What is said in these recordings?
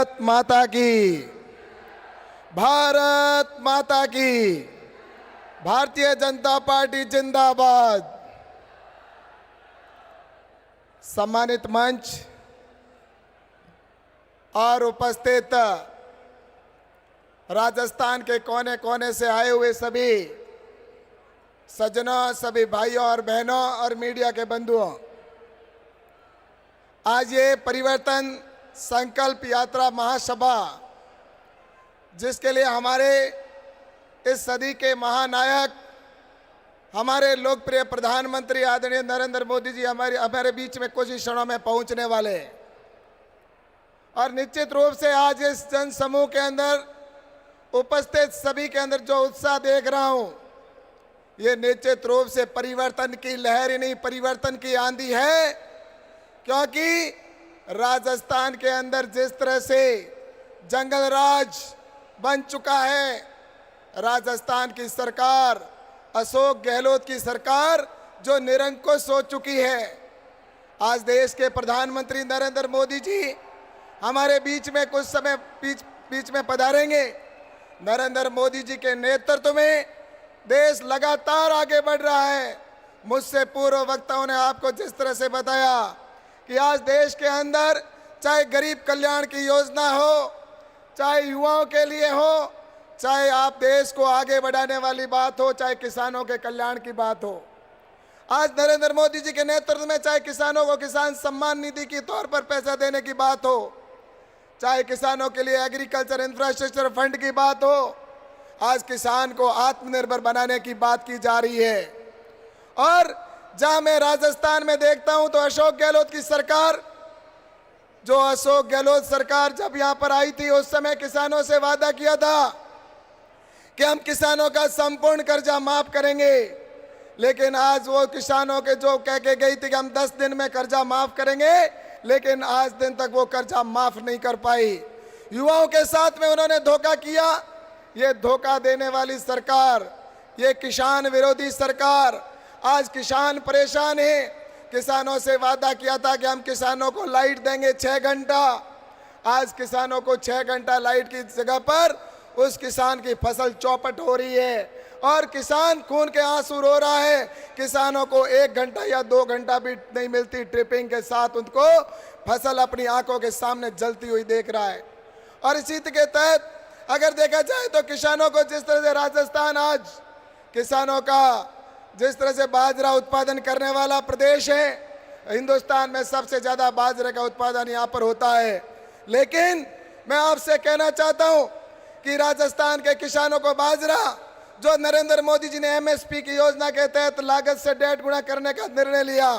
भारत माता की, भारत माता की, भारतीय जनता पार्टी जिंदाबाद। सम्मानित मंच और उपस्थित राजस्थान के कोने कोने से आए हुए सभी सज्जनों, सभी भाइयों और बहनों और मीडिया के बंधुओं, आज ये परिवर्तन संकल्प यात्रा महासभा, जिसके लिए हमारे इस सदी के महानायक, हमारे लोकप्रिय प्रधानमंत्री आदरणीय नरेंद्र मोदी जी हमारे बीच में कुछ ही क्षणों में पहुंचने वाले हैं। और निश्चित रूप से आज इस जन समूह के अंदर उपस्थित सभी के अंदर जो उत्साह देख रहा हूं, ये निश्चित रूप से परिवर्तन की लहर ही नहीं, परिवर्तन की आंधी है। क्योंकि राजस्थान के अंदर जिस तरह से जंगल राज बन चुका है, राजस्थान की सरकार, अशोक गहलोत की सरकार जो निरंकुश हो चुकी है, आज देश के प्रधानमंत्री नरेंद्र मोदी जी हमारे बीच में कुछ समय बीच में पधारेंगे। नरेंद्र मोदी जी के नेतृत्व में देश लगातार आगे बढ़ रहा है। मुझसे पूर्व वक्ताओं ने आपको जिस तरह से बताया कि आज देश के अंदर चाहे गरीब कल्याण की योजना हो, चाहे युवाओं के लिए हो, चाहे आप देश को आगे बढ़ाने वाली बात हो, चाहे किसानों के कल्याण की बात हो, आज नरेंद्र मोदी जी के नेतृत्व में चाहे किसानों को किसान सम्मान निधि के तौर पर पैसा देने की बात हो, चाहे किसानों के लिए एग्रीकल्चर इंफ्रास्ट्रक्चर फंड की बात हो, आज किसान को आत्मनिर्भर बनाने की बात की जा रही है। और जहां मैं राजस्थान में देखता हूं तो अशोक गहलोत की सरकार, जो अशोक गहलोत सरकार जब यहां पर आई थी, उस समय किसानों से वादा किया था कि हम किसानों का संपूर्ण कर्जा माफ करेंगे। लेकिन आज वो किसानों के जो कह के गई थी कि हम 10 दिन में कर्जा माफ करेंगे, लेकिन आज दिन तक वो कर्जा माफ नहीं कर पाई। युवाओं के साथ में उन्होंने धोखा किया। ये धोखा देने वाली सरकार, ये किसान विरोधी सरकार, आज किसान परेशान है। किसानों से वादा किया था कि हम किसानों को लाइट देंगे 6 घंटा, आज किसानों को 6 घंटा लाइट की जगह पर उस किसान की फसल चौपट हो रही है और किसान खून के आंसू रो रहा है। किसानों को 1 घंटा या 2 घंटा भी नहीं मिलती, ट्रिपिंग के साथ उनको फसल अपनी आंखों के सामने जलती हुई देख रहा है। और इसी के तहत अगर देखा जाए तो किसानों को जिस तरह से राजस्थान आज किसानों का जिस तरह से बाजरा उत्पादन करने वाला प्रदेश है, हिंदुस्तान में सबसे ज्यादा बाजरे का उत्पादन यहाँ पर होता है। लेकिन मैं आपसे कहना चाहता हूँ कि राजस्थान के किसानों को बाजरा, जो नरेंद्र मोदी जी ने एमएसपी की योजना के तहत लागत से 1.5 गुना करने का निर्णय लिया,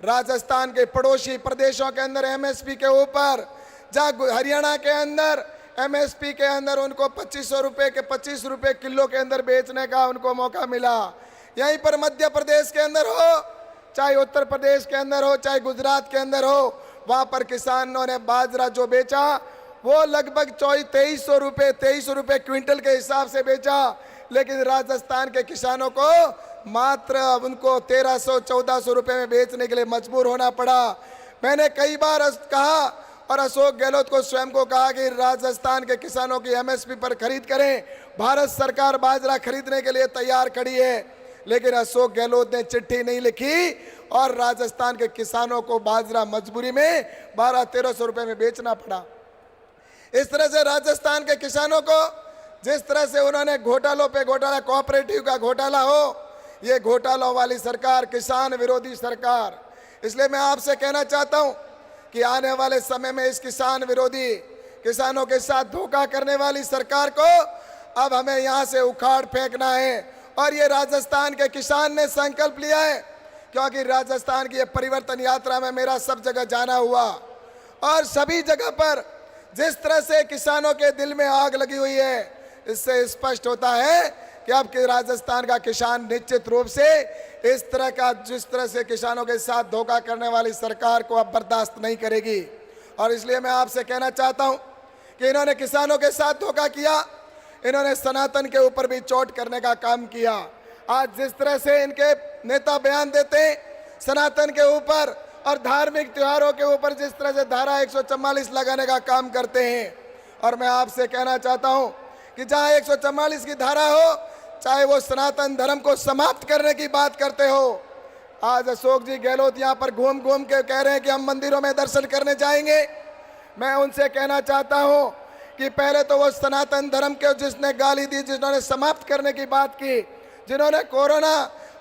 राजस्थान के पड़ोसी प्रदेशों के अंदर एमएसपी के ऊपर, जहाँ हरियाणा के अंदर एमएसपी के अंदर उनको 2500 रुपये के 25 रुपये किलो के अंदर बेचने का उनको मौका मिला। यहीं पर मध्य प्रदेश के अंदर हो, चाहे उत्तर प्रदेश के अंदर हो, चाहे गुजरात के अंदर हो, वहाँ पर किसानों ने बाजरा जो बेचा वो लगभग 2300 रुपये क्विंटल के हिसाब से बेचा। लेकिन राजस्थान के किसानों को मात्र उनको 1300-1400 रुपये में बेचने के लिए मजबूर होना पड़ा। मैंने कई बार कहा और अशोक गहलोत को स्वयं को कहा कि राजस्थान के किसानों की एमएसपी पर खरीद करें। भारत सरकार बाजरा खरीदने के लिए तैयार खड़ी है, लेकिन अशोक गहलोत ने चिट्ठी नहीं लिखी और राजस्थान के किसानों को बाजरा मजबूरी में 1200-1300 रुपये में बेचना पड़ा। इस तरह से राजस्थान के किसानों को जिस तरह से उन्होंने घोटालों पे घोटाला, कोऑपरेटिव का घोटाला हो, ये घोटालों वाली सरकार, किसान विरोधी सरकार। इसलिए मैं आपसे कहना चाहता हूं कि आने वाले समय में इस किसान विरोधी, किसानों के साथ धोखा करने वाली सरकार को अब हमें यहाँ से उखाड़ फेंकना है। और ये राजस्थान के किसान ने संकल्प लिया है, क्योंकि राजस्थान की ये परिवर्तन यात्रा में मेरा सब जगह जाना हुआ और सभी जगह पर जिस तरह से किसानों के दिल में आग लगी हुई है, इससे स्पष्ट होता है कि अब के राजस्थान का किसान निश्चित रूप से इस तरह का, जिस तरह से किसानों के साथ धोखा करने वाली सरकार को अब बर्दाश्त नहीं करेगी। और इसलिए मैं आपसे कहना चाहता हूं कि इन्होंने किसानों के साथ धोखा किया, इन्होंने सनातन के ऊपर भी चोट करने का काम किया। आज जिस तरह से इनके नेता बयान देते हैं सनातन के ऊपर, और धार्मिक त्योहारों के ऊपर जिस तरह से धारा 144 लगाने का काम करते हैं। और मैं आपसे कहना चाहता हूं कि जहां 144 की धारा हो, चाहे वो सनातन धर्म को समाप्त करने की बात करते हो, आज अशोक जी गहलोत यहाँ पर घूम घूम के कह रहे हैं कि हम मंदिरों में दर्शन करने जाएंगे। मैं उनसे कहना चाहता हूं कि पहले तो वो सनातन धर्म के जिसने गाली दी, जिन्होंने समाप्त करने की बात की, जिन्होंने कोरोना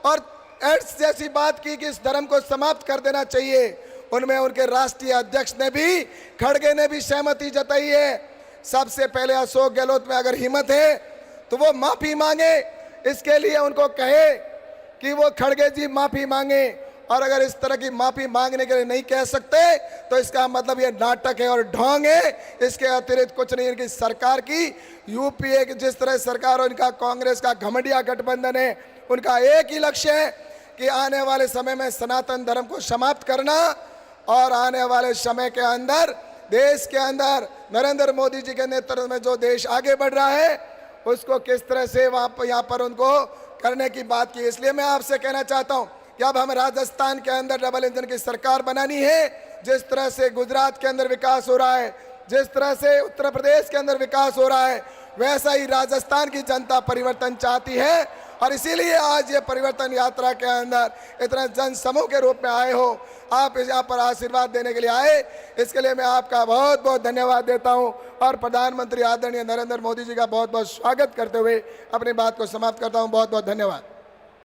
और एड्स जैसी बात की कि इस धर्म को समाप्त कर देना चाहिए, उनमें उनके राष्ट्रीय अध्यक्ष ने भी, खड़गे ने भी सहमति जताई है। सबसे पहले अशोक गहलोत में अगर हिम्मत है तो वो माफी मांगे, इसके लिए उनको कहे कि वो खड़गे जी माफी मांगे। और अगर इस तरह की माफी मांगने के लिए नहीं कह सकते तो इसका मतलब ये नाटक है और ढोंग है, इसके अतिरिक्त कुछ नहीं। इनकी सरकार की यूपीए की जिस तरह सरकार और इनका कांग्रेस का घमंडिया गठबंधन है, उनका एक ही लक्ष्य है कि आने वाले समय में सनातन धर्म को समाप्त करना और आने वाले समय के अंदर देश के अंदर नरेंद्र मोदी जी के नेतृत्व में जो देश आगे बढ़ रहा है उसको किस तरह से यहाँ पर उनको करने की बात की। इसलिए मैं आपसे कहना चाहता हूँ कि अब हम राजस्थान के अंदर डबल इंजन की सरकार बनानी है। जिस तरह से गुजरात के अंदर विकास हो रहा है, जिस तरह से उत्तर प्रदेश के अंदर विकास हो रहा है, वैसा ही राजस्थान की जनता परिवर्तन चाहती है। और इसीलिए आज ये परिवर्तन यात्रा के अंदर इतना जन समूह के रूप में आए हो, आप यहाँ पर आशीर्वाद देने के लिए आए, इसके लिए मैं आपका बहुत बहुत धन्यवाद देता हूँ और प्रधानमंत्री आदरणीय नरेंद्र मोदी जी का बहुत बहुत स्वागत करते हुए अपनी बात को समाप्त करता हूँ। बहुत बहुत धन्यवाद।